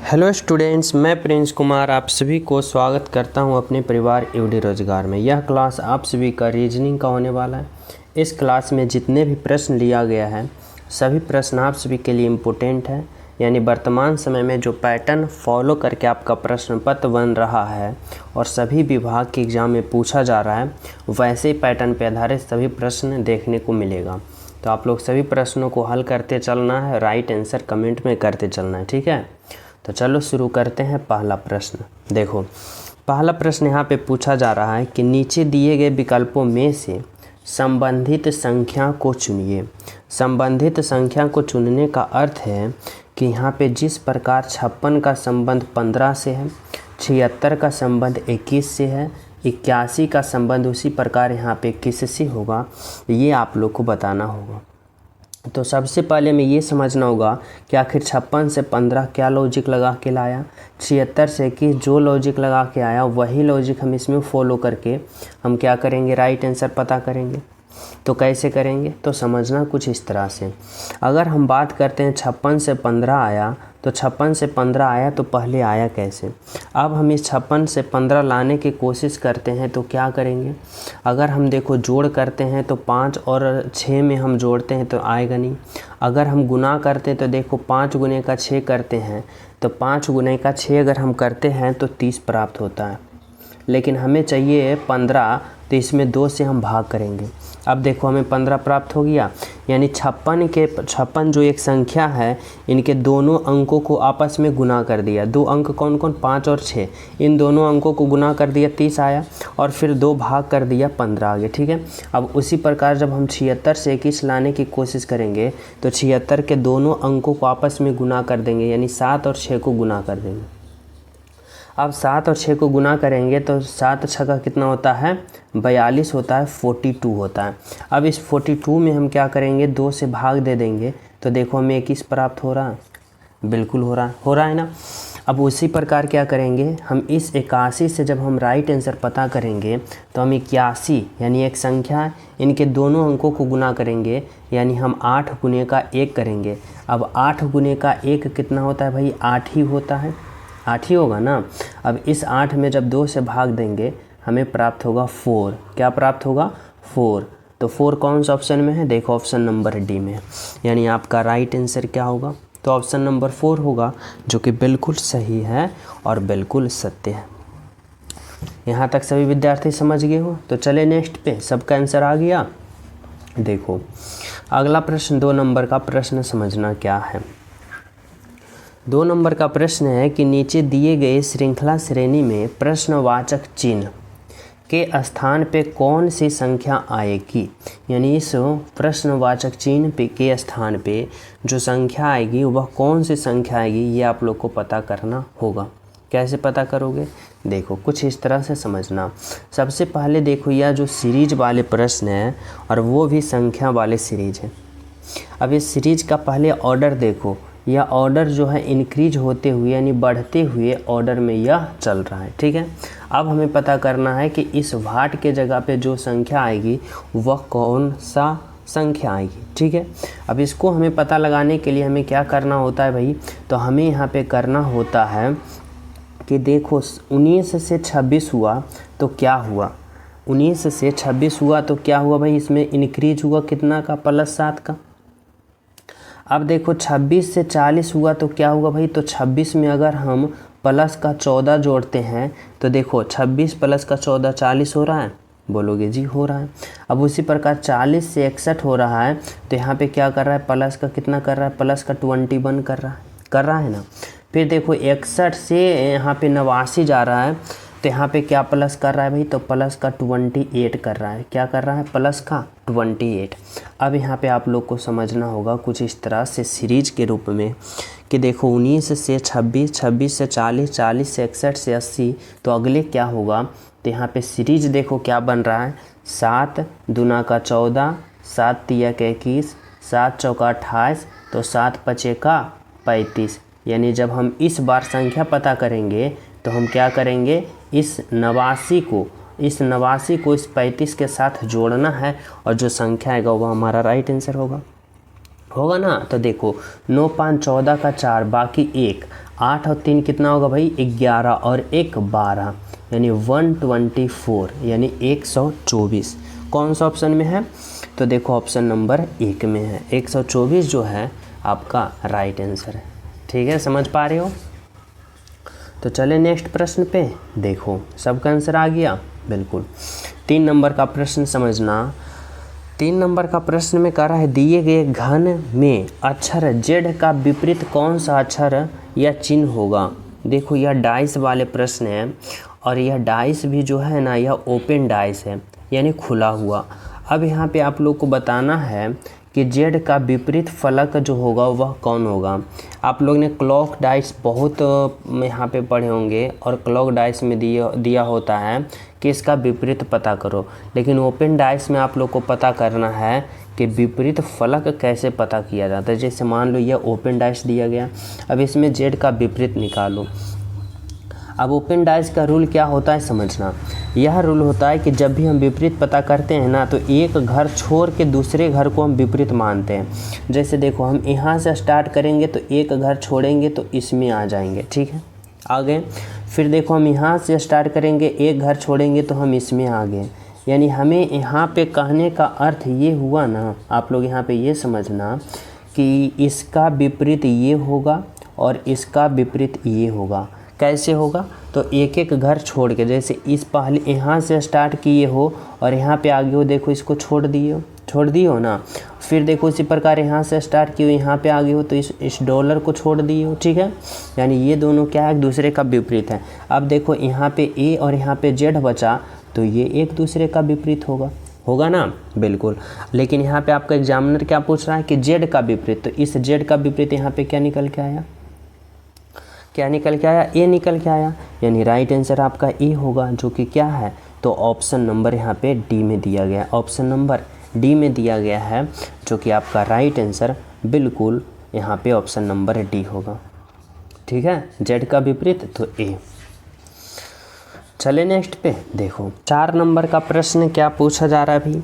Hello students, मैं Prince Kumar आप सभी को स्वागत करता हूं अपने परिवार एवडी रोजगार में। यह क्लास आप सभी का रीजनिंग का होने वाला है। इस क्लास में जितने भी प्रश्न लिया गया है सभी प्रश्न आप सभी के लिए इम्पोर्टेंट है। यानी वर्तमान समय में जो पैटर्न फॉलो करके आपका प्रश्न पत्र बन रहा है और सभी विभाग के एग्ज़ाम में पूछा जा रहा है, वैसे ही पैटर्न पर आधारित सभी प्रश्न देखने को मिलेगा। तो आप लोग सभी प्रश्नों को हल करते चलना है, राइट आंसर कमेंट में करते चलना है, ठीक है। तो चलो शुरू करते हैं। पहला प्रश्न देखो, पहला प्रश्न यहाँ पे पूछा जा रहा है कि नीचे दिए गए विकल्पों में से संबंधित संख्या को चुनिए। संबंधित संख्या को चुनने का अर्थ है कि यहाँ पे जिस प्रकार 56 का संबंध 15 से है, 76 का संबंध 21 से है, 81 का संबंध उसी प्रकार यहाँ पे किससे होगा, ये आप लोग को बताना होगा। तो सबसे पहले में ये समझना होगा कि आखिर 56 से 15 क्या लॉजिक लगा के लाया, 76 से 21 जो लॉजिक लगा के आया वही लॉजिक हम इसमें फॉलो करके हम क्या करेंगे, राइट आंसर पता करेंगे। तो कैसे करेंगे, तो समझना कुछ इस तरह से। अगर हम बात करते हैं 56 से 15 आया, तो 56 से 15 आया तो पहले आया कैसे। अब हम इस 56 से 15 लाने की कोशिश करते हैं तो क्या करेंगे, अगर हम देखो जोड़ करते हैं तो 5 और 6 में हम जोड़ते हैं तो आएगा नहीं। अगर हम गुना करते हैं तो देखो 5 गुने का 6 करते हैं तो 5 गुने का 6 अगर हम करते हैं तो 30 प्राप्त होता है। लेकिन हमें चाहिए 15, तो इसमें 2 से हम भाग करेंगे। अब देखो हमें 15 प्राप्त हो गया। यानी 56 जो एक संख्या है, इनके दोनों अंकों को आपस में गुना कर दिया। दो अंक कौन कौन, 5 और 6, इन दोनों अंकों को गुना कर दिया, 30 आया, और फिर 2 भाग कर दिया, 15 आ गया, ठीक है। अब उसी प्रकार जब हम 76 से 21 लाने की कोशिश करेंगे तो 76 के दोनों अंकों को आपस में गुना कर देंगे, यानी 7 और 6 को गुना कर देंगे। अब 7 और 6 को गुना करेंगे तो 7 6 का कितना होता है, 42 होता है, 42 होता है। अब इस 42 में हम क्या करेंगे, 2 से भाग दे देंगे तो देखो हमें 21 प्राप्त हो रहा है, बिल्कुल हो रहा है ना। अब उसी प्रकार क्या करेंगे, हम इस 81 से जब हम राइट आंसर पता करेंगे तो हम 81 यानी एक संख्या है, इनके दोनों अंकों को गुना करेंगे, यानी हम 8 गुने का 1 करेंगे। अब 8 गुने का 1 कितना होता है भाई, 8 ही होता है, 8 ही होगा ना। अब इस 8 में जब 2 से भाग देंगे हमें प्राप्त होगा 4। क्या प्राप्त होगा, 4। तो 4 कौन सा ऑप्शन में है, देखो ऑप्शन नंबर डी में है। यानी आपका राइट आंसर क्या होगा, तो ऑप्शन नंबर 4 होगा, जो कि बिल्कुल सही है और बिल्कुल सत्य है। यहाँ तक सभी विद्यार्थी समझ गए हो। तो चले नेक्स्ट पे, सबका आंसर आ गया। देखो अगला प्रश्न 2 नंबर का प्रश्न समझना क्या है। 2 नंबर का प्रश्न है कि नीचे दिए गए श्रृंखला श्रेणी में प्रश्नवाचक चिन्ह के स्थान पे कौन सी संख्या आएगी। यानी इस प्रश्नवाचक चिन्ह पे के स्थान पे जो संख्या आएगी वह कौन सी संख्या आएगी, ये आप लोग को पता करना होगा। कैसे पता करोगे, देखो कुछ इस तरह से समझना। सबसे पहले देखो यह जो सीरीज वाले प्रश्न है और वो भी संख्या वाले सीरीज है। अब इस सीरीज का पहले ऑर्डर देखो, यह ऑर्डर जो है इंक्रीज होते हुए यानी बढ़ते हुए ऑर्डर में यह चल रहा है, ठीक है। अब हमें पता करना है कि इस वाट के जगह पे जो संख्या आएगी वह कौन सा संख्या आएगी, ठीक है। अब इसको हमें पता लगाने के लिए हमें क्या करना होता है भाई, तो हमें यहाँ पे करना होता है कि देखो 19 से 26 हुआ तो क्या हुआ, 19 से 26 हुआ तो क्या हुआ भाई, इसमें इंक्रीज हुआ कितना का, +7 का। अब देखो 26 से 40 हुआ तो क्या हुआ भाई, तो 26 में अगर हम प्लस का 14 जोड़ते हैं तो देखो 26 प्लस का 14 40 हो रहा है, बोलोगे जी हो रहा है। अब उसी प्रकार 40 से 61 हो रहा है तो यहाँ पे क्या कर रहा है, प्लस का कितना कर रहा है, प्लस का 21 कर रहा है ना। फिर देखो 61 से यहाँ पे 89 जा रहा है तो यहाँ पे क्या प्लस कर रहा है भाई, तो प्लस का 28 कर रहा है। क्या कर रहा है, प्लस का 28। अब यहाँ पे आप लोग को समझना होगा कुछ इस तरह से सीरीज के रूप में कि देखो 19 से 26, 26 से 40, 40 से 61 से 80, तो अगले क्या होगा, तो यहाँ पे सीरीज देखो क्या बन रहा है, 7 दूना का 14, 7 तिया का 21, 7 चौका 28, तो 7 पचे का 35। यानी जब हम इस बार संख्या पता करेंगे तो हम क्या करेंगे, इस 89 को इस 35 के साथ जोड़ना है और जो संख्या आएगा वो हमारा राइट आंसर होगा ना। तो देखो 9 5 14 का 4 बाकी 1। 8 और 3 कितना होगा भाई 11 और 1 12 यानी 124 यानी 124। कौन सा ऑप्शन में है? तो देखो ऑप्शन नंबर 1 में है, 124 जो है आपका राइट आंसर है। ठीक है, समझ पा रहे हो? तो चले नेक्स्ट प्रश्न पे। देखो सबका आंसर आ गया बिल्कुल। 3 नंबर का प्रश्न समझना। 3 नंबर का प्रश्न में कह रहा है दिए गए घन में अक्षर जेड का विपरीत कौन सा अक्षर या चिन्ह होगा। देखो यह डाइस वाले प्रश्न है और यह डाइस भी जो है ना यह ओपन डाइस है यानी खुला हुआ। अब यहाँ पे आप लोग को बताना है कि जेड का विपरीत फलक जो होगा वह कौन होगा। आप लोग ने क्लॉक डाइस बहुत यहाँ पे पढ़े होंगे और क्लॉक डाइस में दिया होता है कि इसका विपरीत पता करो, लेकिन ओपन डाइस में आप लोग को पता करना है कि विपरीत फलक कैसे पता किया जाता है। जैसे मान लो यह ओपन डाइस दिया गया, अब इसमें जेड का विपरीत निकालो। अब ओपन डाइस का रूल क्या होता है समझना। यह रूल होता है कि जब भी हम विपरीत पता करते हैं ना तो एक घर छोड़ के दूसरे घर को हम विपरीत मानते हैं। जैसे देखो हम यहाँ से स्टार्ट करेंगे तो एक घर छोड़ेंगे तो इसमें आ जाएंगे, ठीक है, आ गए। फिर देखो हम यहाँ से स्टार्ट करेंगे, एक घर छोड़ेंगे तो हम इसमें आ गए। यानी हमें यहाँ पे कहने का अर्थ ये हुआ ना, आप लोग यहाँ पे ये समझना कि इसका विपरीत ये होगा और इसका विपरीत ये होगा। कैसे होगा? तो एक एक घर छोड़ के, जैसे इस पहले यहाँ से स्टार्ट किए हो और यहाँ पे आगे हो, देखो इसको छोड़ दिए हो ना। फिर देखो इसी प्रकार यहाँ से स्टार्ट किए हो, यहाँ पे आगे हो तो इस डॉलर को छोड़ दिए हो, ठीक है। यानी ये दोनों क्या है, एक दूसरे का विपरीत है। अब देखो यहाँ पे ए और यहाँ पे जेड बचा तो ये एक दूसरे का विपरीत होगा ना, बिल्कुल। लेकिन यहाँ पे आपका एग्जामिनर क्या पूछ रहा है कि जेड का विपरीत, तो इस जेड का विपरीत यहाँ पे क्या निकल के आया, ए निकल के आया। यानी राइट आंसर आपका ए होगा, जो कि क्या है, तो ऑप्शन नंबर यहाँ पे डी में दिया गया है। ऑप्शन नंबर डी में दिया गया है, जो कि आपका राइट आंसर बिल्कुल यहाँ पे ऑप्शन नंबर डी होगा। ठीक है, जेड का विपरीत तो ए। चले नेक्स्ट पे। देखो 4 नंबर का प्रश्न क्या पूछा जा रहा है अभी।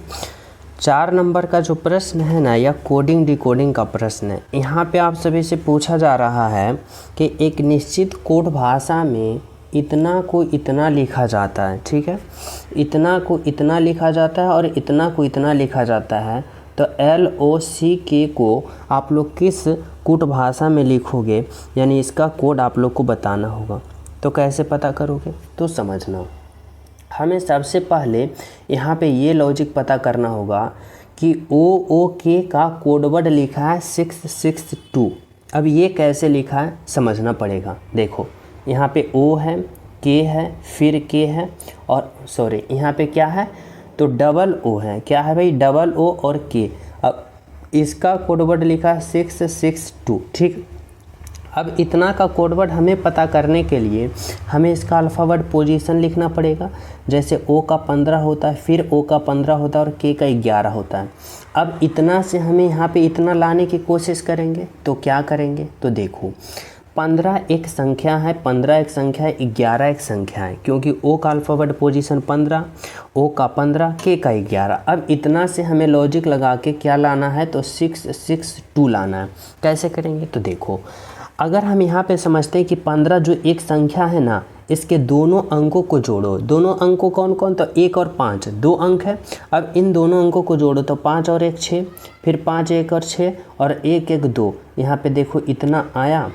4 नंबर का जो प्रश्न है ना, यह कोडिंग डिकोडिंग का प्रश्न है। यहाँ पे आप सभी से पूछा जा रहा है कि एक निश्चित कोड भाषा में इतना को इतना लिखा जाता है, ठीक है, इतना को इतना लिखा जाता है और इतना को इतना लिखा जाता है। तो LOCK को आप लोग किस कोड भाषा में लिखोगे, यानी इसका कोड आप लोग को बताना होगा। तो कैसे पता करोगे, तो समझना। हमें सबसे पहले यहाँ पे ये लॉजिक पता करना होगा कि OOK का कोड वर्ड लिखा है 662। अब ये कैसे लिखा है समझना पड़ेगा। देखो यहाँ पे O है, K है, फिर K है और सॉरी यहाँ पे क्या है, तो डबल O है। क्या है भाई, डबल O और K। अब इसका कोड वर्ड लिखा है 662, ठीक। अब इतना का कोड वर्ड हमें पता करने के लिए हमें इसका अल्फ़ाबेट पोजीशन लिखना पड़ेगा। जैसे O का 15 होता है, फिर O का 15 होता है और K का 11 होता है। अब इतना से हमें यहाँ पे इतना लाने की कोशिश करेंगे तो क्या करेंगे, तो देखो 15 एक संख्या है, 15 एक संख्या है, 11 एक संख्या है, क्योंकि O का अल्फ़ाबेट पोजीशन 15, O का 15, K का 11। अब इतना से हमें लॉजिक लगा के क्या लाना है, तो 662 लाना है। कैसे करेंगे, तो देखो अगर हम यहाँ पे समझते हैं कि 15 जो एक संख्या है ना, इसके दोनों अंकों को जोड़ो। दोनों अंकों कौन कौन, तो 1 और 5 2 अंक है। अब इन दोनों अंकों को जोड़ो तो 5 और 1 6, फिर 5 1 और 6 और 1 1 2। यहाँ पे देखो इतना आया,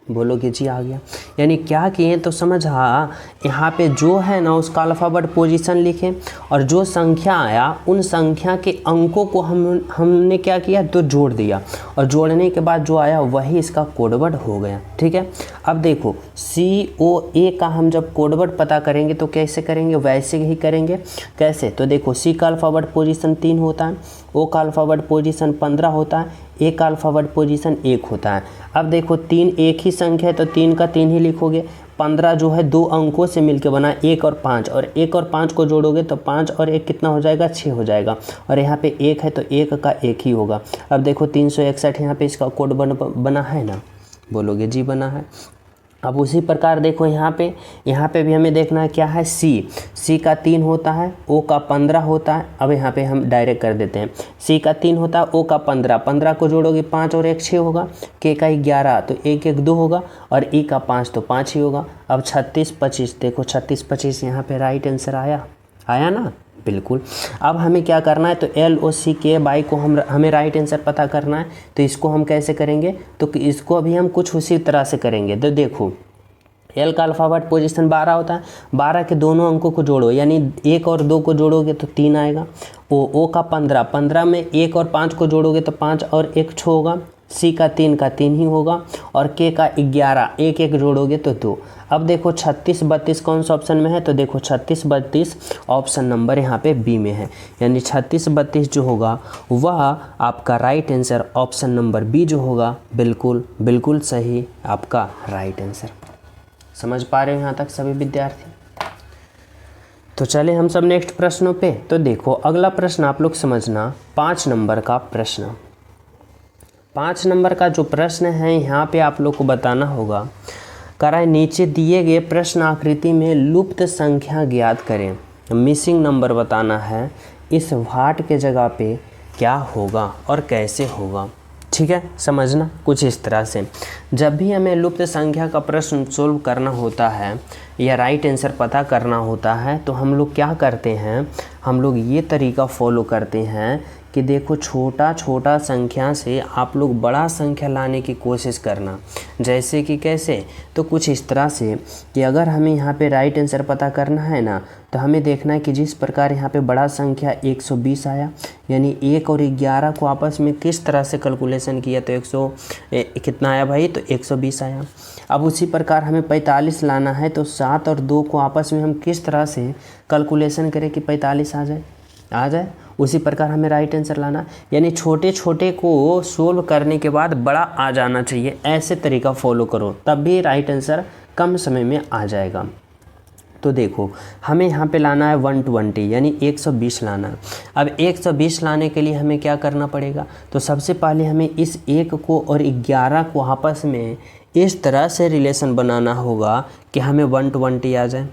बोलोगे जी आ गया। यानी क्या किए तो समझ, हाँ यहाँ पे जो है ना उसका अल्फ़ाबेट पोजीशन लिखें और जो संख्या आया उन संख्या के अंकों को हमने क्या किया, तो जोड़ दिया और जोड़ने के बाद जो आया वही इसका कोड वर्ड हो गया। ठीक है, अब देखो COA का हम जब कोड वर्ड पता करेंगे तो कैसे करेंगे, वैसे ही करेंगे। कैसे, तो देखो C का अल्फ़ाबेट पोजीशन 3 होता है, O का अल्फ़ाबेट पोजीशन 15 होता है, A का अल्फ़ाबेट पोजीशन 1 होता है। अब देखो 3 एक ही संख्या है तो 3 का 3 ही लिखोगे। 15 जो है 2 अंकों से मिलकर बना, 1 और 5, और 1 और 5 को जोड़ोगे तो 5 और 1 कितना हो जाएगा, 6 हो जाएगा। और यहाँ पे 1 है तो 1 का 1 ही होगा। अब देखो 361 यहाँ पे इसका कोड बना है ना, बोलोगे जी बना है। अब उसी प्रकार देखो यहाँ पे भी हमें देखना है क्या है, सी का 3 होता है, ओ का 15 होता है। अब यहाँ पे हम डायरेक्ट कर देते हैं, सी का 3 होता है, ओ का 15 को जोड़ोगे 5 और 1 6 होगा, के का 11 तो 1 1 2 होगा, और ई का 5 तो 5 ही होगा। अब 36 25 देखो 36 25 यहाँ पे राइट आंसर आया ना, बिल्कुल। अब हमें क्या करना है, तो एल ओ सी के बाई को हमें राइट आंसर पता करना है। तो इसको हम कैसे करेंगे, तो इसको अभी हम कुछ उसी तरह से करेंगे। तो देखो एल का अल्फ़ाबेट पोजीशन 12 होता है, 12 के दोनों अंकों को जोड़ो, यानी 1 और 2 को जोड़ोगे तो 3 आएगा। ओ का 15 में 1 और 5 को जोड़ोगे तो 5 और 1 6 होगा। सी का 3 ही होगा, और के का 11 1 1 जोड़ोगे तो 2। अब देखो 36 32 कौन सा ऑप्शन में है, तो देखो 36 32 ऑप्शन नंबर यहाँ पे बी में है, यानी 36 32 जो होगा वह आपका right answer option number B जो होगा, बिल्कुल सही आपका राइट आंसर। समझ पा रहे हो यहाँ तक सभी विद्यार्थी? तो चले हम सब नेक्स्ट प्रश्नों पे। तो देखो अगला प्रश्न आप लोग समझना, 5 नंबर का प्रश्न। 5 नंबर का जो प्रश्न है यहाँ पे आप लोग को बताना होगा, कराए नीचे दिए गए प्रश्न आकृति में लुप्त संख्या ज्ञात करें, मिसिंग नंबर बताना है, इस व्हाट के जगह पे क्या होगा और कैसे होगा। ठीक है, समझना कुछ इस तरह से। जब भी हमें लुप्त संख्या का प्रश्न सोल्व करना होता है या राइट आंसर पता करना होता है, तो हम लोग क्या करते हैं, हम लोग ये तरीका फॉलो करते हैं कि देखो छोटा संख्या से आप लोग बड़ा संख्या लाने की कोशिश करना। जैसे कि कैसे, तो कुछ इस तरह से कि अगर हमें यहाँ पे राइट आंसर पता करना है ना, तो हमें देखना है कि जिस प्रकार यहाँ पे बड़ा संख्या 120 आया, यानी 1 और 11 को आपस में किस तरह से कैलकुलेशन किया, तो कितना आया भाई, तो 120 आया। अब उसी प्रकार हमें 45 लाना है, तो 7 और 2 को आपस में हम किस तरह से कैलकुलेशन करें कि 45 आ जाए। उसी प्रकार हमें राइट आंसर लाना, यानी छोटे को सोल्व करने के बाद बड़ा आ जाना चाहिए। ऐसे तरीका फॉलो करो, तब भी राइट आंसर कम समय में आ जाएगा। तो देखो हमें यहाँ पे लाना है 120, यानी 120 लाना है। अब 120 लाने के लिए हमें क्या करना पड़ेगा, तो सबसे पहले हमें इस 1 को और 11 को आपस में इस तरह से रिलेशन बनाना होगा कि हमें 120 आ जाए।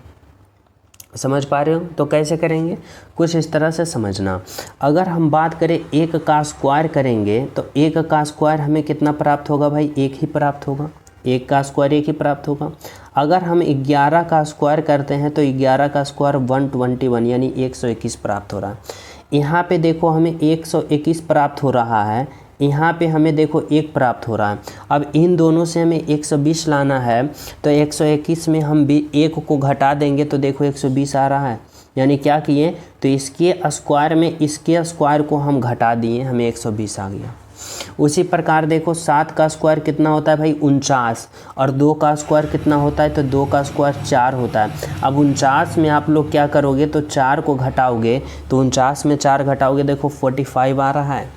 समझ पा रहे हो? तो कैसे करेंगे, कुछ इस तरह से समझना। अगर हम बात करें 1 का स्क्वायर करेंगे, तो 1 का स्क्वायर हमें कितना प्राप्त होगा भाई, 1 ही प्राप्त होगा। 1 का स्क्वायर 1 ही प्राप्त होगा। अगर हम 11 का स्क्वायर करते हैं, तो 11 का स्क्वायर 121, यानी 121 प्राप्त हो रहा है। यहाँ पे देखो हमें 121 प्राप्त हो रहा है, यहाँ पे हमें देखो 1 प्राप्त हो रहा है। अब इन दोनों से हमें 120 लाना है, तो 121 में हम भी 1 को घटा देंगे, तो देखो 120 आ रहा है। यानी क्या किए, तो इसके स्क्वायर में इसके स्क्वायर को हम घटा दिए, हमें 120 आ गया। उसी प्रकार देखो 7 का स्क्वायर कितना होता है भाई, 49, और 2 का स्क्वायर कितना होता है, तो 2 का स्क्वायर 4 होता है। अब 49 में आप लोग क्या करोगे, तो 4 को घटाओगे, तो 49 में 4 घटाओगे, देखो 45 आ रहा है।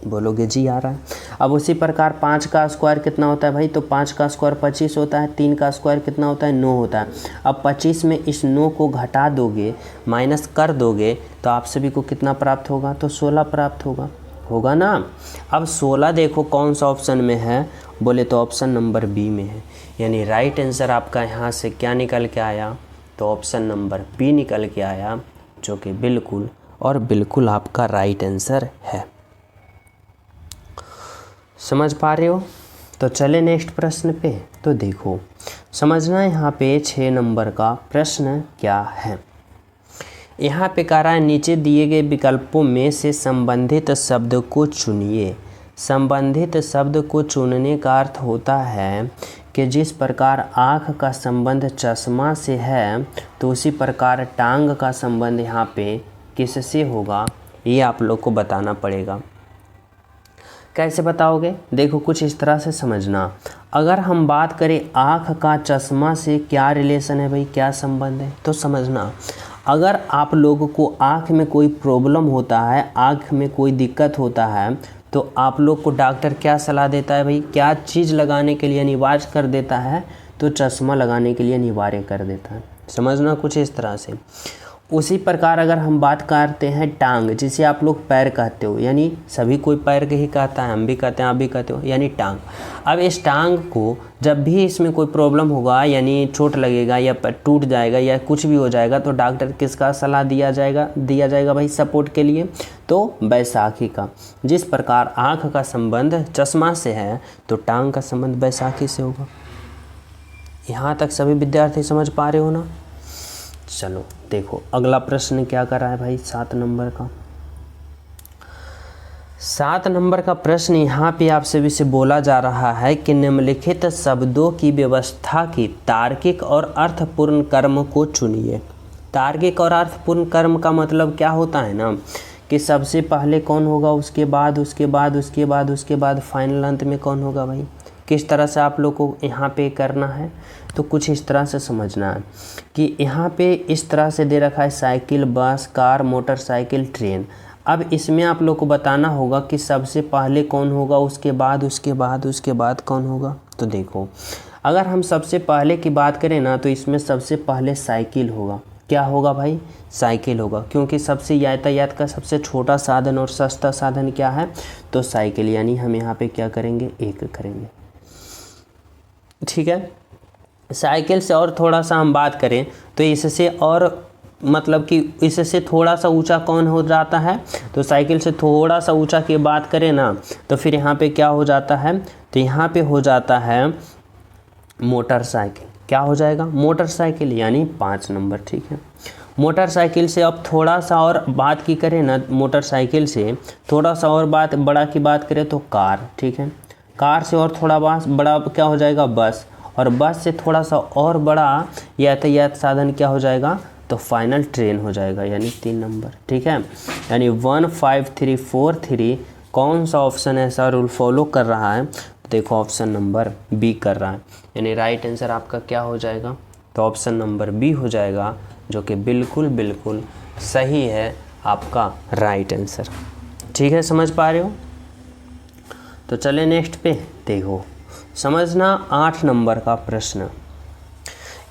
बोलोगे जी आ रहा है। अब उसी प्रकार 5 का स्क्वायर कितना होता है भाई, तो 5 का स्क्वायर 25 होता है। 3 का स्क्वायर कितना होता है, 9 होता है। अब 25 में इस 9 को घटा दोगे, माइनस कर दोगे, तो आप सभी को कितना प्राप्त होगा, तो 16 प्राप्त होगा ना। अब 16 देखो कौन सा ऑप्शन में है, बोले तो ऑप्शन नंबर बी में है। यानी राइट आंसर आपका यहाँ से क्या निकल के आया, तो ऑप्शन नंबर बी निकल के आया, जो कि बिल्कुल और बिल्कुल आपका राइट आंसर है। समझ पा रहे हो? तो चले नेक्स्ट प्रश्न पे। तो देखो समझना यहाँ पे 6 नंबर का प्रश्न क्या है। यहाँ पे कह रहा है नीचे दिए गए विकल्पों में से संबंधित शब्द को चुनिए। संबंधित शब्द को चुनने का अर्थ होता है कि जिस प्रकार आँख का संबंध चश्मा से है, तो उसी प्रकार टांग का संबंध यहाँ पे किससे होगा, ये आप लोग को बताना पड़ेगा। कैसे बताओगे, देखो कुछ इस तरह से समझना। अगर हम बात करें आँख का चश्मा से क्या रिलेशन है भाई, क्या संबंध है, तो समझना। अगर आप लोगों को आँख में कोई प्रॉब्लम होता है, आँख में कोई दिक्कत होता है, तो आप लोग को डॉक्टर क्या सलाह देता है भाई, क्या चीज़ लगाने के लिए अनिवार्य कर देता है, तो चश्मा लगाने के लिए अनिवार्य कर देता है। समझना कुछ इस तरह से। उसी प्रकार अगर हम बात करते हैं टांग, जिसे आप लोग पैर कहते हो, यानी सभी कोई पैर के ही कहता है, हम भी कहते हैं, आप भी कहते हो, यानी टांग। अब इस टांग को जब भी इसमें कोई प्रॉब्लम होगा, यानी चोट लगेगा या टूट जाएगा या कुछ भी हो जाएगा, तो डॉक्टर किसका सलाह दिया जाएगा भाई सपोर्ट के लिए? तो बैसाखी का। जिस प्रकार आँख का संबंध चश्मा से है, तो टांग का संबंध बैसाखी से होगा। यहाँ तक सभी विद्यार्थी समझ पा रहे हो ना? चलो देखो अगला प्रश्न क्या कर रहा है भाई, 7 नंबर का। 7 नंबर का प्रश्न यहाँ पे आप सभी से बोला जा रहा है कि निम्नलिखित शब्दों की व्यवस्था की तार्किक और अर्थपूर्ण कर्म को चुनिए। तार्किक और अर्थपूर्ण कर्म का मतलब क्या होता है ना, कि सबसे पहले कौन होगा, उसके बाद फाइनल अंत में कौन होगा भाई। किस तरह से आप लोग को यहाँ पे करना है, तो कुछ इस तरह से समझना है कि यहाँ पे इस तरह से दे रखा है साइकिल, बस, कार, मोटरसाइकिल, ट्रेन। अब इसमें आप लोग को बताना होगा कि सबसे पहले कौन होगा, उसके बाद कौन होगा। तो देखो अगर हम सबसे पहले की बात करें ना, तो इसमें सबसे पहले साइकिल होगा। क्या होगा भाई? साइकिल होगा, क्योंकि सबसे यातायात का सबसे छोटा साधन और सस्ता साधन क्या है? तो साइकिल, यानी हम यहाँ पे क्या करेंगे, 1 करेंगे। ठीक है। साइकिल से और थोड़ा सा हम बात करें तो इससे और मतलब कि इससे थोड़ा सा ऊंचा कौन हो जाता है, तो साइकिल से थोड़ा सा ऊंचा की बात करें ना, तो फिर यहाँ पे क्या हो जाता है, तो यहाँ पे हो जाता है मोटरसाइकिल। क्या हो जाएगा? मोटरसाइकिल, यानी 5 नंबर। ठीक है। मोटरसाइकिल से अब थोड़ा सा और बात की करें ना, मोटरसाइकिल से थोड़ा सा और बात बड़ा की बात करें तो कार। ठीक है। कार से और थोड़ा बड़ा क्या हो जाएगा? बस। और बस से थोड़ा सा और बड़ा यातायात साधन क्या हो जाएगा? तो फाइनल ट्रेन हो जाएगा, यानी 3 नंबर। ठीक है। यानी 1 5 3 4 3 कौन सा ऑप्शन ऐसा रूल फॉलो कर रहा है? देखो ऑप्शन नंबर बी कर रहा है, यानी राइट आंसर आपका क्या हो जाएगा? तो ऑप्शन नंबर बी हो जाएगा, जो कि बिल्कुल सही है आपका राइट आंसर। ठीक है, समझ पा रहे हो? तो चले नेक्स्ट पे। देखो समझना 8 नंबर का प्रश्न।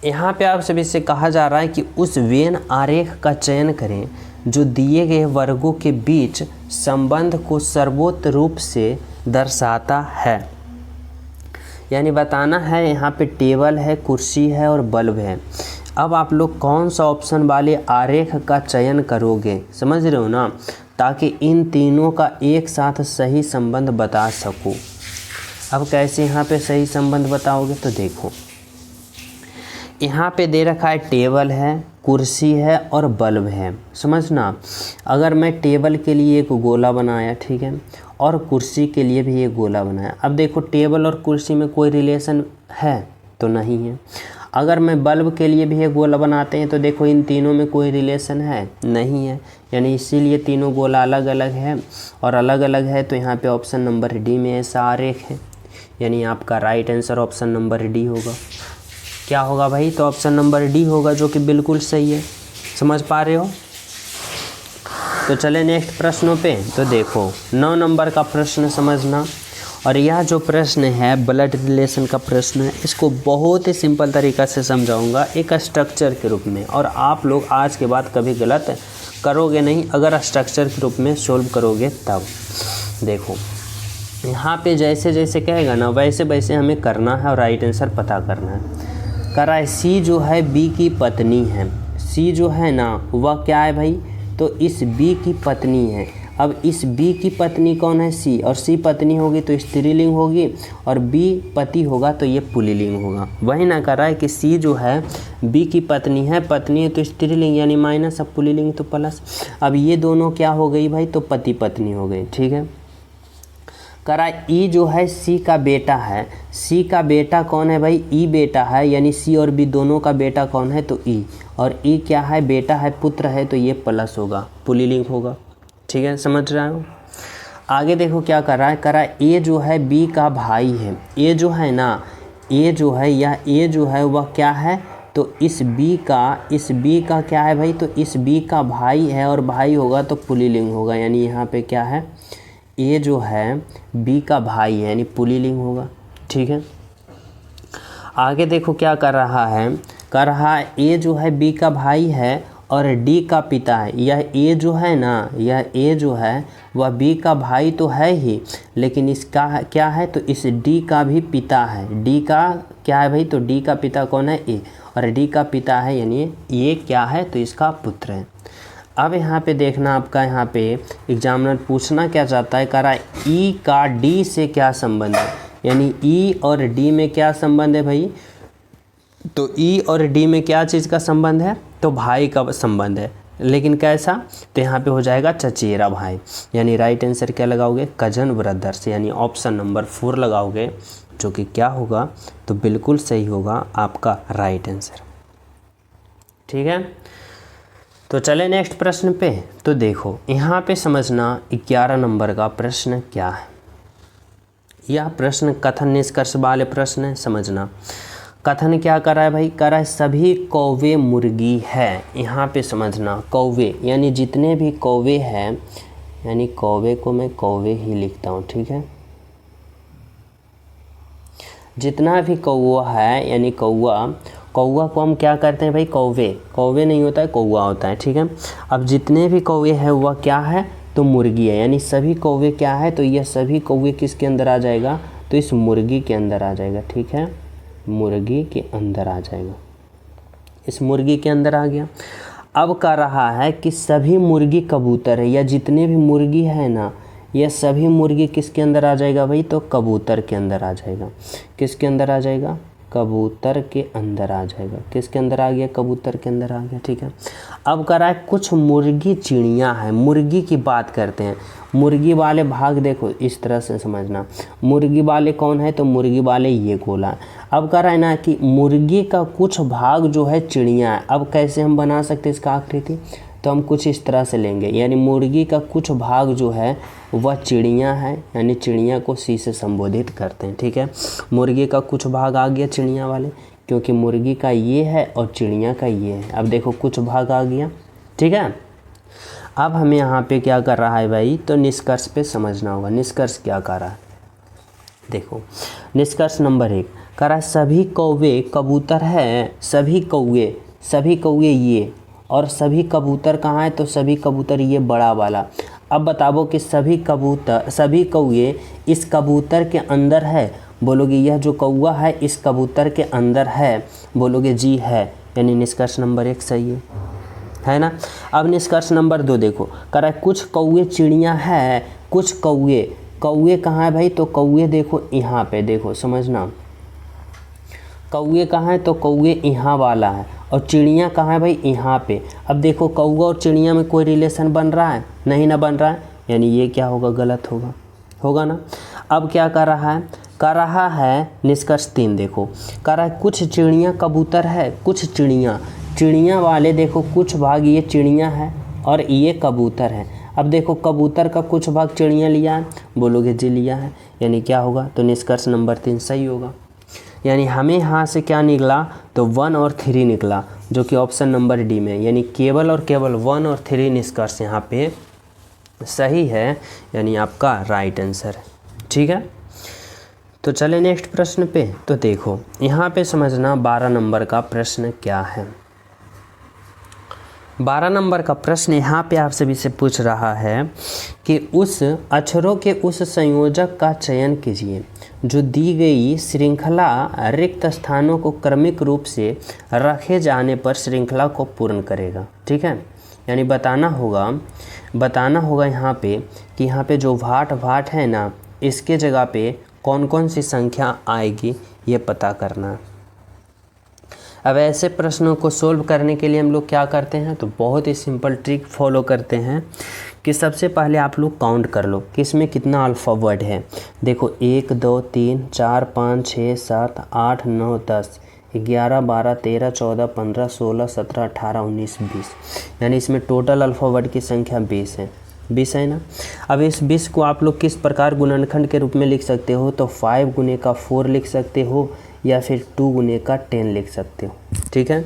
यहाँ पे आप सभी से कहा जा रहा है कि उस वेन आरेख का चयन करें जो दिए गए वर्गों के बीच संबंध को सर्वोत्तम रूप से दर्शाता है। यानी बताना है, यहाँ पे टेबल है, कुर्सी है और बल्ब है। अब आप लोग कौन सा ऑप्शन वाले आरेख का चयन करोगे, समझ रहे हो ना, ताकि इन तीनों का एक साथ सही संबंध बता सको। अब कैसे यहाँ पे सही संबंध बताओगे? तो देखो यहाँ पे दे रखा है टेबल है, कुर्सी है और बल्ब है। समझना, अगर मैं टेबल के लिए एक गोला बनाया, ठीक है, और कुर्सी के लिए भी एक गोला बनाया। अब देखो टेबल और कुर्सी में कोई रिलेशन है? तो नहीं है। अगर मैं बल्ब के लिए भी एक गोला बनाते हैं तो देखो इन तीनों में कोई रिलेशन है? नहीं है। यानी इसीलिए तीनों गोला अलग अलग है, और अलग अलग है तो यहाँ पे ऑप्शन नंबर डी में ऐसा आरेख है, यानी आपका right answer option number D होगा। क्या होगा भाई? तो ऑप्शन नंबर डी होगा, जो कि बिल्कुल सही है। समझ पा रहे हो? तो चले नेक्स्ट प्रश्नों पे। तो देखो 9 नंबर का प्रश्न समझना, और यह जो प्रश्न है ब्लड रिलेशन का प्रश्न है। इसको बहुत ही सिंपल तरीक़ा से समझाऊंगा एक स्ट्रक्चर के रूप में, और आप लोग आज के बाद कभी गलत करोगे नहीं अगर स्ट्रक्चर के रूप में सोल्व करोगे तब। देखो यहाँ पे जैसे जैसे कहेगा ना वैसे वैसे हमें करना है और राइट आंसर पता करना है। कह रहा है सी जो है बी की पत्नी है। सी जो है ना वह क्या है भाई? तो इस बी की पत्नी है। अब इस बी की पत्नी कौन है? सी। और सी पत्नी होगी तो स्त्रीलिंग होगी, और बी पति होगा तो ये पुल्लिंग होगा। वही ना कर रहा है कि सी जो है बी की पत्नी है, पत्नी है तो स्त्रीलिंग यानी माइनस, अब पुल्लिंग तो प्लस। अब ये दोनों क्या हो गई भाई? तो पति पत्नी हो गई। ठीक है। कह रहा है ई जो है सी का बेटा है। सी का बेटा कौन है भाई? ई बेटा है, यानी सी और बी दोनों का बेटा कौन है? तो ई। और ई क्या है? बेटा है, पुत्र है, तो ये प्लस होगा, पुल्लिंग होगा। ठीक है, समझ रहे हो? आगे देखो क्या कर रहा है। कह रहा है ए जो है बी का भाई है। ए जो है ना, ए जो है या ए जो है वह क्या है? तो इस बी का क्या है भाई? तो इस बी का भाई है, और भाई होगा तो पुल्लिंग होगा, यानी यहाँ पे क्या है? ए जो है बी का भाई है, यानी पुल्लिंग होगा। ठीक है। आगे देखो क्या कर रहा है। कर रहा है ए जो है बी का भाई है और डी का पिता है। यह ए जो है ना, यह ए जो है वह बी का भाई तो है ही, लेकिन इसका क्या है, तो इस डी का भी पिता है। डी का क्या है भाई, तो डी का पिता कौन है, ए, और डी का पिता है यानी ये क्या है, तो इसका पुत्र है। अब यहाँ पे देखना, आपका यहाँ पे एग्जामिनर पूछना क्या चाहता है, कह रहा है ई का डी से क्या संबंध है, यानी ई और डी में क्या संबंध है भाई, तो ई और डी में क्या चीज़ का संबंध है, तो भाई का संबंध है, लेकिन कैसा, तो यहाँ पे हो जाएगा चचेरा भाई, यानी राइट आंसर क्या लगाओगे, कजन ब्रदर्स, यानी ऑप्शन नंबर 4 लगाओगे, जो कि क्या होगा, तो बिल्कुल सही होगा आपका राइट आंसर। ठीक है, तो चले नेक्स्ट प्रश्न पे। तो देखो यहाँ पे समझना 11 नंबर का प्रश्न क्या है। यह प्रश्न कथन निष्कर्ष वाले प्रश्न है, समझना। कथन क्या कर रहा है भाई, कर रहा है सभी कौवे मुर्गी है। यहाँ पे समझना कौवे यानी जितने भी कौवे हैं, यानी कौवे को मैं कौवे ही लिखता हूँ, ठीक है। जितना भी कौवा है यानी कौवा, कौवा को हम क्या करते हैं भाई, कौवे, कौवे नहीं होता है, कौवा होता है, ठीक है। अब जितने भी कौवे हैं वह क्या है, तो मुर्गी है, यानी सभी कौवे क्या है, तो यह सभी कौवे किसके अंदर आ जाएगा, तो इस मुर्गी के अंदर आ जाएगा, ठीक है, मुर्गी के अंदर आ जाएगा, इस मुर्गी के अंदर आ गया। अब कह रहा है कि सभी मुर्गी कबूतर है, या जितने भी मुर्गी है ना, यह सभी मुर्गी किसके अंदर आ जाएगा भाई, तो कबूतर के अंदर आ जाएगा। किसके अंदर आ जाएगा, कबूतर के अंदर आ जाएगा। किसके अंदर आ गया, कबूतर के अंदर आ गया, ठीक है। अब कह रहा है कुछ मुर्गी चिड़ियाँ हैं, मुर्गी की बात करते हैं। मुर्गी वाले भाग देखो इस तरह से समझना, मुर्गी वाले कौन है, तो मुर्गी वाले ये गोला। अब कह रहा है ना कि मुर्गी का कुछ भाग जो है चिड़ियाँ है। अब कैसे हम बना सकते हैं इसका आकृति, तो हम कुछ इस तरह से लेंगे, यानी मुर्गी का कुछ भाग जो है वह चिड़ियाँ है, यानी चिड़िया को सी से संबोधित करते हैं, ठीक है। मुर्गी का कुछ भाग आ गया चिड़िया वाले, क्योंकि मुर्गी का ये है और चिड़िया का ये है। अब देखो कुछ भाग आ गया, ठीक है। अब हमें यहाँ पे क्या कर रहा है भाई, तो निष्कर्ष पे समझना होगा। निष्कर्ष क्या कर रहा है, देखो निष्कर्ष नंबर 1 कह रहा है सभी कौवे कबूतर है, सभी कौवे ये, और सभी कबूतर कहाँ है, तो सभी कबूतर ये बड़ा वाला। अब बताओ कि सभी कौवे इस कबूतर के अंदर है, बोलोगे यह जो कौवा है इस कबूतर के अंदर है, बोलोगे जी है, यानी निष्कर्ष नंबर 1 सही है ना। अब निष्कर्ष नंबर 2 देखो, कह रहा है कुछ कौवे चिड़ियाँ है, कुछ कौवे कहाँ है भाई, तो कौवे देखो यहाँ पे, देखो समझना, कौवे कहाँ है, तो कौवे यहाँ वाला है, और चिड़िया कहाँ है भाई, यहाँ पे। अब देखो कौवा और चिड़िया में कोई रिलेशन बन रहा है, नहीं ना बन रहा है, यानी ये क्या होगा, गलत होगा ना। अब क्या कर रहा है निष्कर्ष 3 देखो, कह रहा है कुछ चिड़िया कबूतर है, कुछ चिड़िया वाले देखो कुछ भाग ये चिड़िया है और ये कबूतर है। अब देखो कबूतर का कुछ भाग चिड़िया लिया है, बोलोगे जी लिया है, यानी क्या होगा, तो निष्कर्ष नंबर 3 सही होगा। यानी हमें यहाँ से क्या निकला, तो 1 और 3 निकला, जो कि ऑप्शन नंबर डी में, यानी केवल और केवल 1 और 3 निष्कर्ष यहाँ पे सही है, यानी आपका राइट आंसर है, ठीक है। तो चले नेक्स्ट प्रश्न पे। तो देखो यहाँ पे समझना 12 नंबर का प्रश्न क्या है। 12 नंबर का प्रश्न यहाँ पे आप सभी से पूछ रहा है कि उस अक्षरों के उस संयोजक का चयन कीजिए जो दी गई श्रृंखला रिक्त स्थानों को क्रमिक रूप से रखे जाने पर श्रृंखला को पूर्ण करेगा, ठीक है। यानी बताना होगा यहाँ पे कि यहाँ पे जो भाट है ना, इसके जगह पे कौन कौन सी संख्या आएगी ये पता करना। अब ऐसे प्रश्नों को सोल्व करने के लिए हम लोग क्या करते हैं, तो बहुत ही सिंपल ट्रिक फॉलो करते हैं कि सबसे पहले आप लोग काउंट कर लो कि इसमें कितना अल्फ़ावर्ड है। देखो 1 2 3 4 5 6 7 8 9 10 11 12 13 14 15 16 17 18 19 20, यानी इसमें टोटल अल्फ़ावर्ड की संख्या 20 है। 20 है ना। अब इस 20 को आप लोग किस प्रकार गुणनखंड के रूप में लिख सकते हो, तो 5 गुने का 4 लिख सकते हो, या फिर 2 गुने का 10 लिख सकते हो, ठीक है।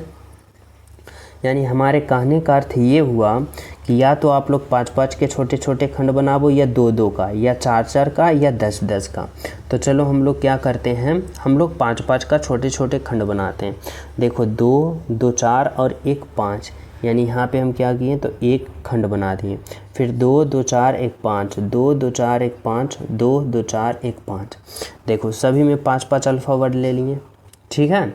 यानी हमारे कहने का अर्थ ये हुआ कि या तो आप लोग 5-5 के छोटे छोटे खंड बनाओ, या 2-2 का, या 4-4 का, या 10-10 का। तो चलो हम लोग क्या करते हैं, हम लोग 5-5 का छोटे छोटे खंड बनाते हैं। देखो 2 2 4 और 1 5, यानी यहाँ पे हम क्या किए तो एक खंड बना दिए। फिर 2 2 4 1 5, 2 2 4 1 5, 2 2 4 1 5। देखो सभी में 5 अल्फ़ावर्ड ले लिए, ठीक है।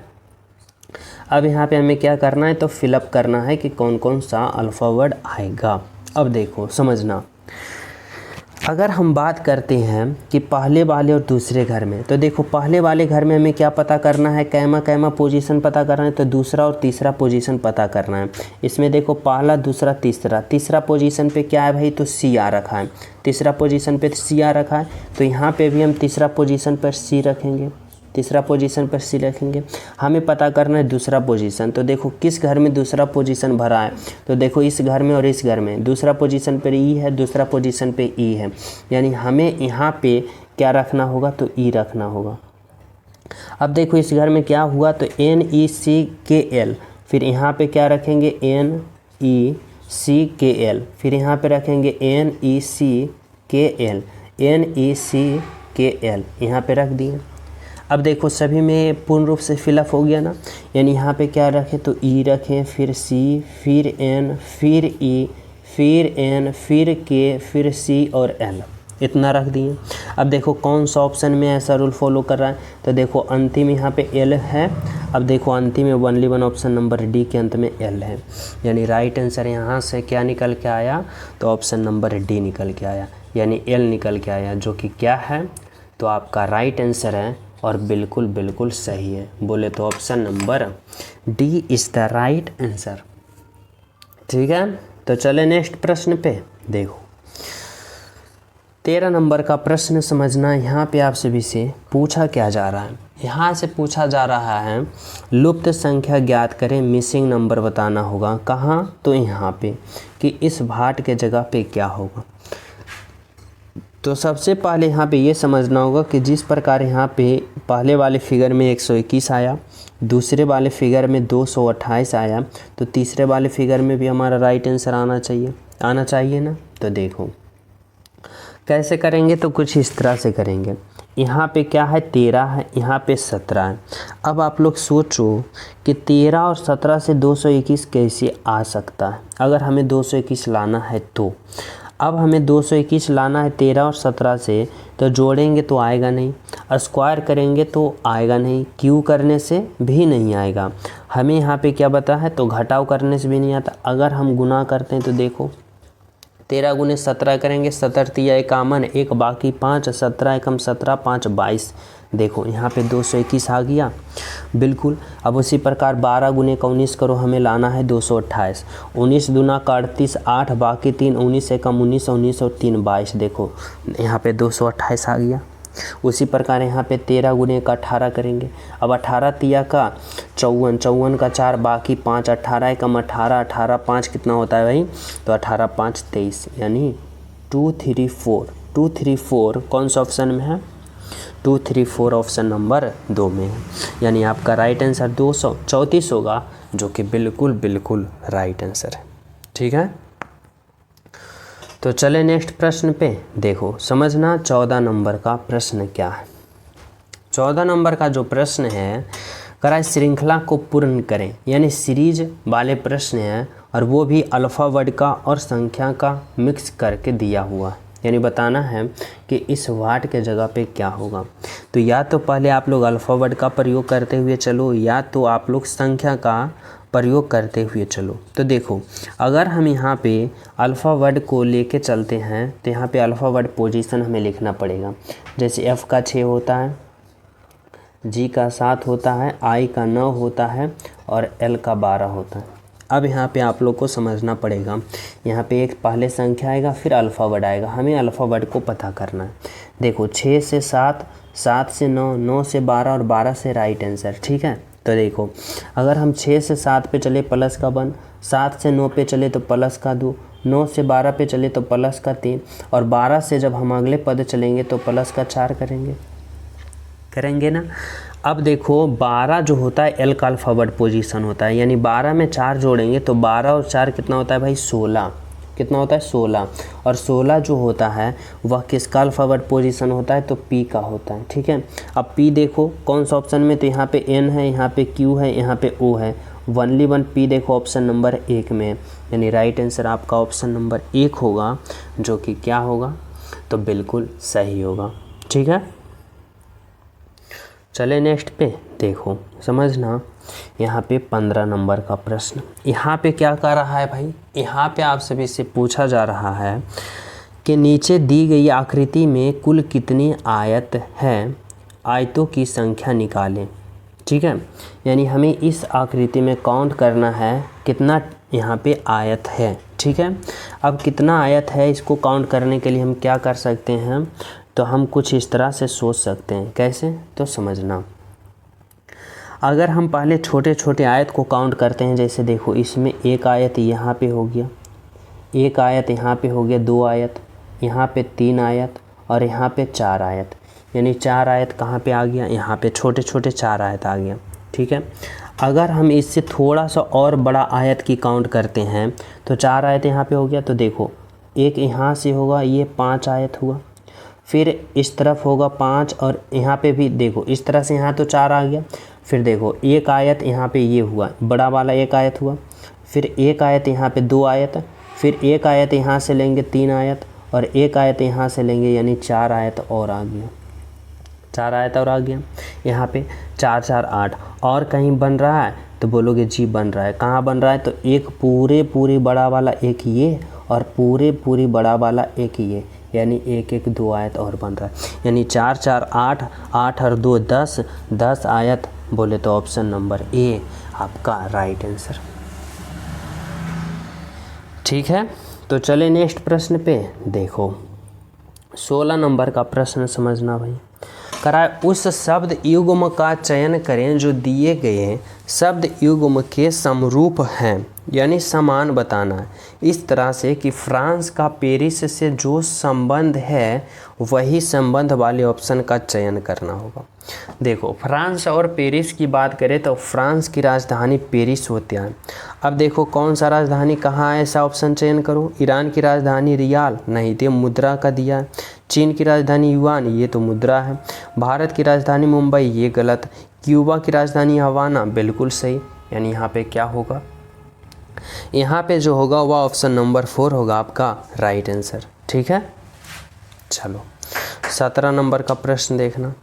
अब यहाँ पे हमें क्या करना है तो फिलअप करना है कि कौन कौन सा अल्फ़ावर्ड आएगा। अब देखो समझना, अगर हम बात करते हैं कि पहले वाले और दूसरे घर में, तो देखो पहले वाले घर में हमें क्या पता करना है, कैमा पोजीशन पता करना है, तो दूसरा और तीसरा पोजीशन पता करना है। इसमें देखो पहला दूसरा तीसरा पोजीशन पे क्या है भाई तो सी आ रखा है, तीसरा पोजीशन पे सी आ रखा है, तो यहाँ पे भी हम तीसरा पोजीशन पर सी रखेंगे, तीसरा पोजीशन पर सी रखेंगे। हमें पता करना है दूसरा पोजीशन, तो देखो किस घर में दूसरा पोजीशन भरा है, तो देखो इस घर में और इस घर में दूसरा पोजीशन पर ई है, दूसरा पोजीशन पे ई है, यानी हमें यहाँ पे क्या रखना होगा तो ई रखना होगा। अब देखो इस घर में क्या हुआ तो NECKL, फिर यहाँ पे क्या रखेंगे NECKL, फिर यहाँ पे रखेंगे NECKL, यहाँ पे रख दिए। अब देखो सभी में पूर्ण रूप से फिलअप हो गया ना, यानी यहाँ पे क्या रखें तो ई रखें, फिर सी, फिर एन, फिर ई, फिर एन, फिर के, फिर सी और एल, इतना रख दिए। अब देखो कौन सा ऑप्शन में ऐसा रूल फॉलो कर रहा है, तो देखो अंतिम यहाँ पे एल है। अब देखो अंतिम में only one option number D के अंत में एल है, यानी राइट आंसर यहाँ से क्या निकल के आया तो ऑप्शन नंबर डी निकल के आया, यानी एल निकल के आया, जो कि क्या है तो आपका राइट आंसर है और बिल्कुल बिल्कुल सही है। बोले तो option number D is the right answer, ठीक है। तो चले नेक्स्ट प्रश्न पे। देखो 13 नंबर का प्रश्न समझना, यहाँ पे आप सभी से पूछा क्या जा रहा है, यहाँ से पूछा जा रहा है लुप्त संख्या ज्ञात करें, मिसिंग नंबर बताना होगा। कहाँ तो यहाँ पे कि इस भाट के जगह पे क्या होगा। तो सबसे पहले यहाँ पे ये समझना होगा कि जिस प्रकार यहाँ पे पहले वाले फिगर में 121 आया, दूसरे वाले फिगर में 228 आया, तो तीसरे वाले फिगर में भी हमारा राइट आंसर आना चाहिए ना। तो देखो कैसे करेंगे तो कुछ इस तरह से करेंगे। यहाँ पे क्या है 13 है, यहाँ पे 17 है। अब आप लोग सोचो कि 13 और 17 से 221 कैसे आ सकता है। अगर हमें 221 लाना है तो अब हमें 221 लाना है 13 और 17 से, तो जोड़ेंगे तो आएगा नहीं, स्क्वायर करेंगे तो आएगा नहीं, क्यू करने से भी नहीं आएगा। हमें यहाँ पे क्या बता है तो घटाव करने से भी नहीं आता। अगर हम गुना करते हैं तो देखो 13 गुने 17 करेंगे, 17 तिया 51, एक बाकी 5, 17 एकम 17, 5 22। देखो यहाँ पे 221 आ गया बिल्कुल। अब उसी प्रकार 12 गुने का 19 करो, हमें लाना है 228, 19 दूना का 38, 8 बाकी 3, 19 एकम 19, 19 और 3 22। देखो यहाँ पे 228 आ गया। उसी प्रकार यहाँ पे 13 गुने का 18 करेंगे। अब 18 तिया का 54, 54 का 4 बाकी 5, 18 एकम 18, 18 5 कितना होता है भाई तो 18 5 23, यानी 234 कौन सा ऑप्शन में है 234 ऑप्शन नंबर 2 में है, यानी आपका राइट आंसर 234 होगा, जो कि बिल्कुल बिल्कुल राइट आंसर है, ठीक है। तो चले नेक्स्ट प्रश्न पे। देखो समझना 14 नंबर का प्रश्न क्या है। 14 नंबर का जो प्रश्न है करा श्रृंखला को पूर्ण करें, यानी सीरीज वाले प्रश्न हैं और वो भी अल्फ़ावर्ड का और संख्या का मिक्स करके दिया हुआ है, यानी बताना है कि इस वाट के जगह पे क्या होगा। तो या तो पहले आप लोग अल्फ़ावर्ड का प्रयोग करते हुए चलो, या तो आप लोग संख्या का प्रयोग करते हुए चलो। तो देखो अगर हम यहाँ पे अल्फ़ावर्ड को लेके चलते हैं तो यहाँ पे अल्फ़ावर्ड पोजीशन हमें लिखना पड़ेगा। जैसे F का 6 होता है, G का 7 होता है, I का 9 होता है और L का 12 होता है। अब यहाँ पे आप लोग को समझना पड़ेगा, यहाँ पे एक पहले संख्या आएगा फिर अल्फ़ावर्ड आएगा, हमें अल्फ़ावर्ड को पता करना है। देखो 6 से 7, 7 से 9, 9 से 12 और 12 से राइट आंसर, ठीक है। तो देखो अगर हम 6 से 7 पे चले प्लस का 1, 7 से 9 पे चले तो प्लस का 2, 9 से 12 पे चले तो प्लस का 3 और 12 से जब हम अगले पद चलेंगे तो प्लस का 4 करेंगे ना। अब देखो 12 जो होता है एल का अल्फ़ावर्ड पोजीशन होता है, यानी 12 में 4 जोड़ेंगे तो 12 और 4 कितना होता है भाई 16, कितना होता है 16, और 16 जो होता है वह किसका अल्फ़ावर्ड पोजीशन होता है तो पी का होता है, ठीक है। अब पी देखो कौन सा ऑप्शन में, तो यहाँ पे एन है, यहाँ पे क्यू है, यहाँ पे ओ है, ओनली वन पी देखो ऑप्शन नंबर 1 में, यानी राइट आंसर आपका ऑप्शन नंबर 1 होगा, जो कि क्या होगा, तो बिल्कुल सही होगा। ठीक है, चले नेक्स्ट पे देखो, समझना। यहाँ पे 15 नंबर का प्रश्न, यहाँ पे क्या कर रहा है भाई, यहाँ पे आप सभी से पूछा जा रहा है कि नीचे दी गई आकृति में कुल कितनी आयत हैं, आयतों की संख्या निकालें। ठीक है, यानी हमें इस आकृति में काउंट करना है कितना यहाँ पे आयत है। ठीक है, अब कितना आयत है इसको काउंट करने के लिए हम क्या कर सकते हैं, तो हम कुछ इस तरह से सोच सकते हैं। कैसे, तो समझना। अगर हम पहले छोटे छोटे आयत को काउंट करते हैं, जैसे देखो इसमें एक आयत यहाँ पे हो गया, एक आयत यहाँ पे हो गया, 2 आयत, यहाँ पे 3 आयत और यहाँ पे 4 आयत, यानी 4 आयत कहाँ पे आ गया, यहाँ पे छोटे छोटे 4 आयत आ गया। ठीक है, अगर हम इससे थोड़ा सा और बड़ा आयत की काउंट करते हैं तो 4 आयत यहाँ पे हो गया, तो देखो एक यहाँ से होगा, ये 5 आयत हुआ, फिर इस तरफ होगा 5 और यहाँ पे भी देखो इस तरह से, यहाँ तो 4 आ गया, फिर देखो एक आयत यहाँ पे ये हुआ, बड़ा वाला एक आयत हुआ, फिर एक आयत यहाँ पे 2 आयत, फिर एक आयत यहाँ से लेंगे 3 आयत और एक आयत यहाँ से लेंगे, यानी 4 आयत और आ गया, 4 आयत और आ गया। यहाँ पे 4 4 8 और कहीं बन रहा है तो बोलोगे जी बन रहा है, कहाँ बन रहा है, तो एक पूरे बड़ा वाला एक ये और पूरे बड़ा वाला एक ये, यानी एक 2 आयत और बन रहा है, यानी 4 4 8 8 और 2 10 10 आयत बोले तो ऑप्शन नंबर ए आपका राइट आंसर। ठीक है, तो चले नेक्स्ट प्रश्न पे देखो, 16 नंबर का प्रश्न समझना भाई। कराए उस शब्द युग्म का चयन करें जो दिए गए शब्द युग्म के समरूप हैं, यानी समान बताना है, इस तरह से कि फ्रांस का पेरिस से जो संबंध है वही संबंध वाले ऑप्शन का चयन करना होगा। देखो फ्रांस और पेरिस की बात करें तो फ्रांस की राजधानी पेरिस होती है। अब देखो कौन सा राजधानी कहाँ है, ऐसा ऑप्शन चयन करो। ईरान की राजधानी रियाल, नहीं तो मुद्रा का दिया है। चीन की राजधानी युआन, ये तो मुद्रा है। भारत की राजधानी मुंबई, ये गलत। क्यूबा की राजधानी हवाना, बिल्कुल सही, यानी यहाँ पे क्या होगा, यहाँ पे जो होगा वह ऑप्शन नंबर 4 होगा आपका राइट आंसर। ठीक है, चलो 17 नंबर का प्रश्न देखना।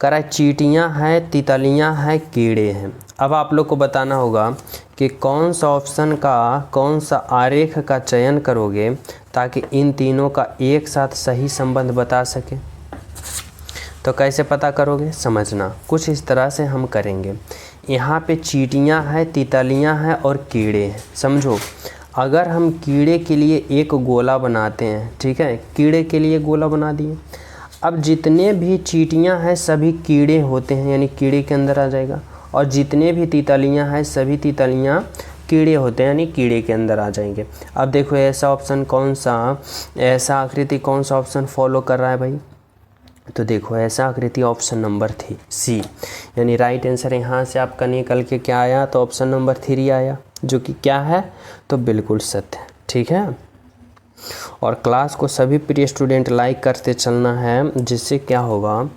करा चींटियाँ हैं, तितलियाँ हैं, कीड़े हैं। अब आप लोग को बताना होगा कि कौन सा ऑप्शन का कौन सा आरेख का चयन करोगे ताकि इन तीनों का एक साथ सही संबंध बता सके। तो कैसे पता करोगे, समझना। कुछ इस तरह से हम करेंगे। यहाँ पे चींटियाँ हैं, तितलियाँ हैं और कीड़े हैं। समझो, अगर हम कीड़े के लिए एक गोला बनाते हैं, ठीक है, कीड़े के लिए गोला बना दिए। अब जितने भी चींटियाँ हैं सभी कीड़े होते हैं, यानी कीड़े के अंदर आ जाएगा, और जितने भी तितलियाँ हैं सभी तितलियाँ कीड़े होते हैं, यानी कीड़े के अंदर आ जाएंगे। अब देखो ऐसा ऑप्शन कौन सा, ऐसा आकृति कौन सा ऑप्शन फॉलो कर रहा है भाई, तो देखो ऐसा आकृति ऑप्शन नंबर थी सी, यानी राइट आंसर यहाँ से आपका निकल के क्या आया, तो ऑप्शन नंबर 3 आया, जो कि क्या है, तो बिल्कुल सत्य है। ठीक है, और क्लास को सभी प्रिय स्टूडेंट लाइक करते चलना है, जिससे क्या होगा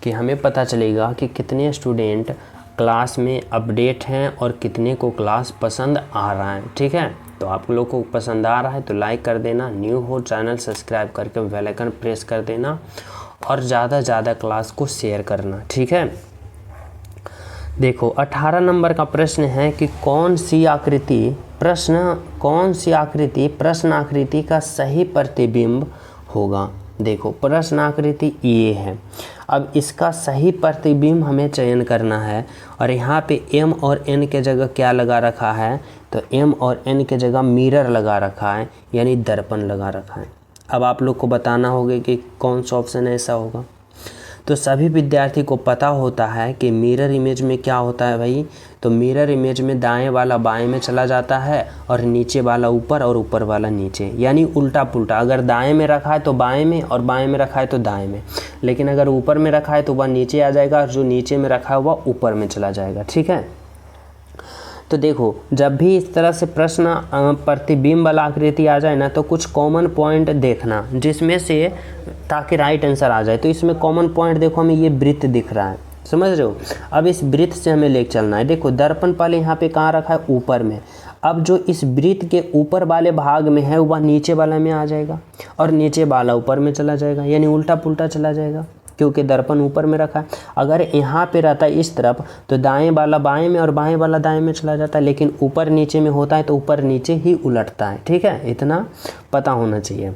कि हमें पता चलेगा कि कितने स्टूडेंट क्लास में अपडेट हैं और कितने को क्लास पसंद आ रहा है। ठीक है, तो आप लोग को पसंद आ रहा है तो लाइक कर देना, न्यू हो चैनल सब्सक्राइब करके बेल आइकन प्रेस कर देना और ज़्यादा से ज़्यादा क्लास को शेयर करना। ठीक है, देखो 18 नंबर का प्रश्न है कि कौन सी आकृति प्रश्न आकृति का सही प्रतिबिंब होगा। देखो प्रश्न आकृति ये है, अब इसका सही प्रतिबिंब हमें चयन करना है, और यहाँ पे m और n के जगह क्या लगा रखा है, तो m और n के जगह मिरर लगा रखा है, यानी दर्पण लगा रखा है। अब आप लोग को बताना होगा कि कौन सा ऑप्शन ऐसा होगा। तो सभी विद्यार्थी को पता होता है कि मिरर इमेज में क्या होता है भाई, तो मिरर इमेज में दाएं वाला बाएं में चला जाता है और नीचे वाला ऊपर और ऊपर वाला नीचे, यानी उल्टा पुल्टा। अगर दाएं में रखा है तो बाएं में, और बाएं में रखा है तो दाएं में, लेकिन अगर ऊपर में रखा है तो वह नीचे आ जाएगा, और जो नीचे में रखा है वह ऊपर में चला जाएगा। ठीक है, तो देखो जब भी इस तरह से प्रश्न प्रतिबिंब वाला आकृति आ जाए ना, तो कुछ कॉमन पॉइंट देखना जिसमें से ताकि राइट आंसर आ जाए। तो इसमें कॉमन पॉइंट देखो, हमें ये वृत्त दिख रहा है, समझ रहे हो। अब इस वृत्त से हमें लेके चलना है। देखो दर्पण पहले यहाँ पे कहाँ रखा है, ऊपर में। अब जो इस वृत्त के ऊपर वाले भाग में है वह नीचे वाला में आ जाएगा और नीचे वाला ऊपर में चला जाएगा, यानी उल्टा पुल्टा चला जाएगा क्योंकि दर्पण ऊपर में रखा है। अगर यहाँ पे रहता है इस तरफ तो दाएं वाला बाएं में और बाएं वाला दाएं में चला जाता है, लेकिन ऊपर नीचे में होता है तो ऊपर नीचे ही उलटता है। ठीक है, इतना पता होना चाहिए।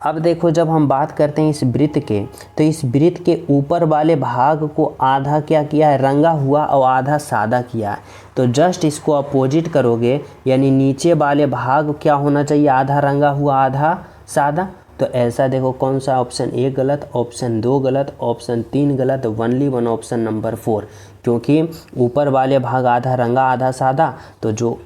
अब देखो जब हम बात करते हैं इस वृत्त के, तो इस वृत्त के ऊपर वाले भाग को आधा क्या किया है, रंगा हुआ और आधा सादा किया है। तो जस्ट इसको अपोजिट करोगे, यानी नीचे वाले भाग क्या होना चाहिए, आधा रंगा हुआ आधा सादा। तो ऐसा देखो कौन सा, ऑप्शन ए गलत, ऑप्शन 2 गलत, ऑप्शन 3 गलत, ओनली 1 ऑप्शन नंबर 4, क्योंकि ऊपर वाले भाग आधा रंगा आधा सादा, तो जो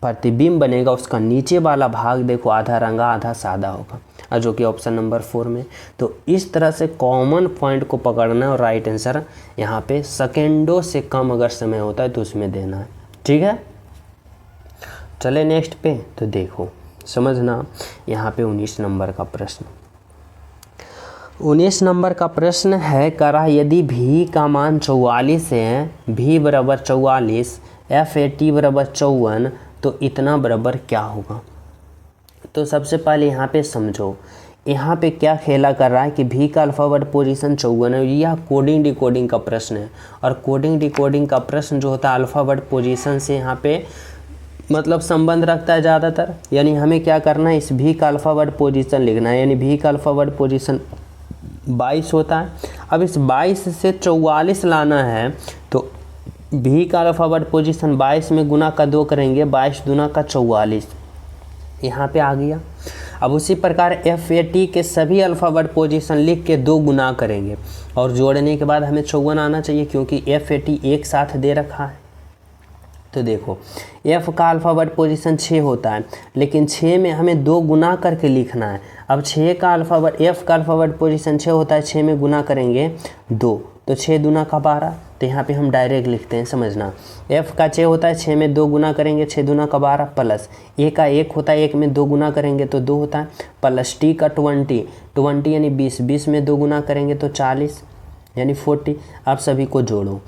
प्रतिबिंब बनेगा उसका नीचे वाला भाग देखो आधा रंगा आधा सादा होगा, और जो कि ऑप्शन नंबर 4 में। तो इस तरह से कॉमन पॉइंट को पकड़ना है और राइट आंसर यहाँ पे सेकेंडों से कम अगर समय होता है तो उसमें देना है। ठीक है, चले नेक्स्ट पे। तो देखो समझना, यहाँ पे 19 नंबर का प्रश्न, 19 नंबर का प्रश्न है, करा यदि भी का मान 44 है, भी बराबर 44, FAT बराबर 54, तो इतना बराबर क्या होगा। तो सबसे पहले यहाँ पे समझो, यहाँ पे क्या खेला कर रहा है कि भी का अल्फ़ाबेट पोजीशन 54 है। यह कोडिंग डिकोडिंग का प्रश्न है, और कोडिंग डिकोडिंग का प्रश्न जो होता है अल्फ़ाबेट पोजीशन से यहाँ पे मतलब संबंध रखता है ज़्यादातर। यानी हमें क्या करना है, इस भी का अल्फ़ाबेट पोजीशन लिखना है, यानी भी का अल्फ़ाबेट पोजीशन 22 होता है। अब इस 22 से 44 लाना है, तो भी का अल्फ़ाबेट पोजीशन 22 में गुना का 2 करेंगे, 22 दूना का 44 यहाँ पे आ गया। अब उसी प्रकार FAT के सभी अल्फ़ाबेट पोजीशन लिख के 2 गुना करेंगे और जोड़ने के बाद हमें 54 आना चाहिए, क्योंकि FAT एक साथ दे रखा है। तो देखो F का अल्फ़ाबेट पोजीशन 6 होता है, लेकिन 6 में हमें 2 गुना करके लिखना है। अब 6 का अल्फ़ाबेट, F का अल्फ़ाबेट पोजीशन 6 होता है, 6 में गुना करेंगे 2, तो 6 दूना का 12। तो यहाँ पे हम डायरेक्ट लिखते हैं, समझना। F का 6 होता है, 6 में 2 गुना करेंगे, 6 दूना का 12, प्लस A का 1 होता है, 1 में 2 गुना करेंगे तो 2 होता है, प्लस T का 20 यानी 20, 20 में 2 गुना करेंगे तो 40 यानी 40। अब सभी को जोड़ो,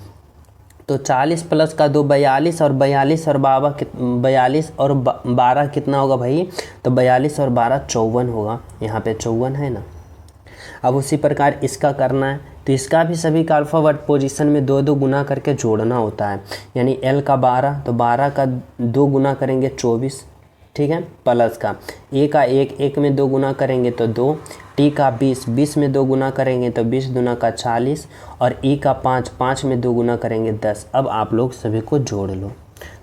तो 40 प्लस का 2 42, और 42 और 12 कितना होगा भाई, तो 42 और 12 54 होगा। यहाँ पे 54 है ना। अब उसी प्रकार इसका करना है, तो इसका भी सभी का अल्फ़ाबेट पोजीशन में 2 गुना करके जोड़ना होता है। यानी L का 12, तो 12 का 2 गुना करेंगे 24, ठीक है, प्लस का A का 1 में 2 गुना करेंगे तो 2, T का 20 में 2 गुना करेंगे तो 20 दूना का 40, और E का 5 में 2 गुना करेंगे 10। अब आप लोग सभी को जोड़ लो,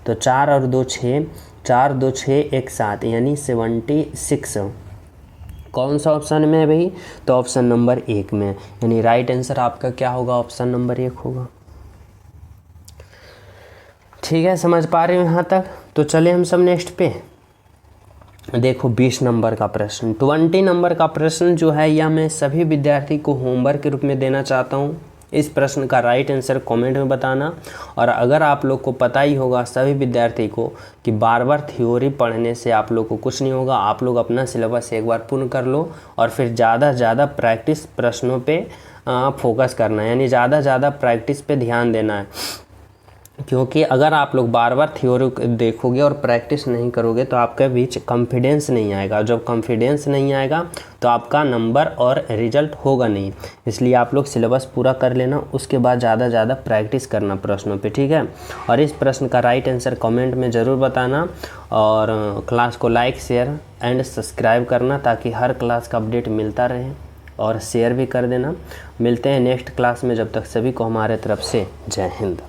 तो 4 और 2 6, 4 2 6 1 7 यानी 76। कौन सा ऑप्शन में है भाई, तो ऑप्शन नंबर 1 में, यानी राइट आंसर आपका क्या होगा, ऑप्शन नंबर 1 होगा। ठीक है, समझ पा रहे हो यहाँ तक। तो चले हम सब नेक्स्ट पे। देखो 20 नंबर का प्रश्न, 20 नंबर का प्रश्न जो है यह मैं सभी विद्यार्थी को होमवर्क के रूप में देना चाहता हूँ। इस प्रश्न का राइट आंसर कमेंट में बताना। और अगर आप लोग को पता ही होगा सभी विद्यार्थी को कि बार बार थ्योरी पढ़ने से आप लोग को कुछ नहीं होगा, आप लोग अपना सिलेबस एक बार पूर्ण कर लो और फिर ज़्यादा से ज़्यादा प्रैक्टिस प्रश्नों पे फोकस करना है, यानी ज़्यादा से ज़्यादा प्रैक्टिस पे ध्यान देना है। क्योंकि अगर आप लोग बार बार थ्योरी देखोगे और प्रैक्टिस नहीं करोगे तो आपके बीच कॉन्फिडेंस नहीं आएगा। जब कॉन्फिडेंस नहीं आएगा तो आपका नंबर और रिजल्ट होगा नहीं। इसलिए आप लोग सिलेबस पूरा कर लेना, उसके बाद ज़्यादा से ज़्यादा प्रैक्टिस करना प्रश्नों पे, ठीक है। और इस प्रश्न का राइट आंसर कमेंट में ज़रूर बताना, और क्लास को लाइक शेयर एंड सब्सक्राइब करना ताकि हर क्लास का अपडेट मिलता रहे, और शेयर भी कर देना। मिलते हैं नेक्स्ट क्लास में, जब तक सभी को हमारे तरफ से जय हिंद।